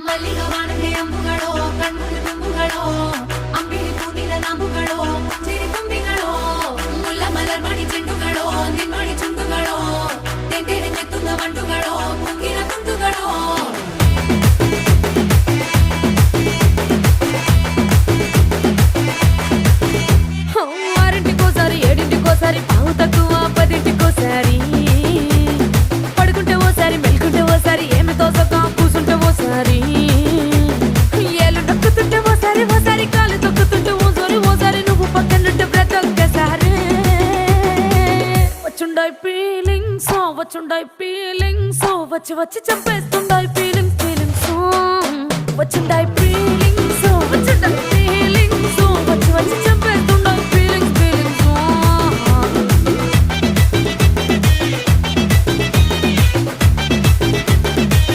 ಮಲ್ಲಿಗ ವಾಣದೆ ಅಂಬುಗಳೋ ಕಣ್ಮುಗಿ ತುಂಬುಗಳೋ ಅಂಬಿಳಿ ಹೂವಿನ ನಾಂಬುಗಳೋ ಚಿರಿ ತುಂಬಿಗಳೋ ಮುಲ್ಲ ಮಲರ್ ಮಣಿ ಚೆಂಡುಗಳೋ ನಿನ್ಮಣಿ ಚುಂಡುಗಳೋ ತೆಂಟೆಡೆ ನೆತ್ತುದ ಬಂಡುಗಳೋ ಮುಗಿನ ತುಂಡುಗಳೋ ఆరింటికోసారి ఏడింటికోసారి పావు తక్కువ పదింటికోసారి పడుకుంటే ఓసారి మెలుకుంటే ఓసారి ఏమి తోసక కూసుంటే ఓసారి ఏలు నొక్కుతుంటే ఓసారి ఓసారి కాలు తొక్కుతుంటే ఓసారి నువ్వు పక్కనుంటే ప్రతి ఒక్కసారి వచ్చుండాయి ఫీలింగ్స్ వచ్చి వచ్చి చంపేస్తుండాయి ఫీలింగ్స్ వచ్చిండాయి ఫీలింగ్స్ వచ్చిండాయి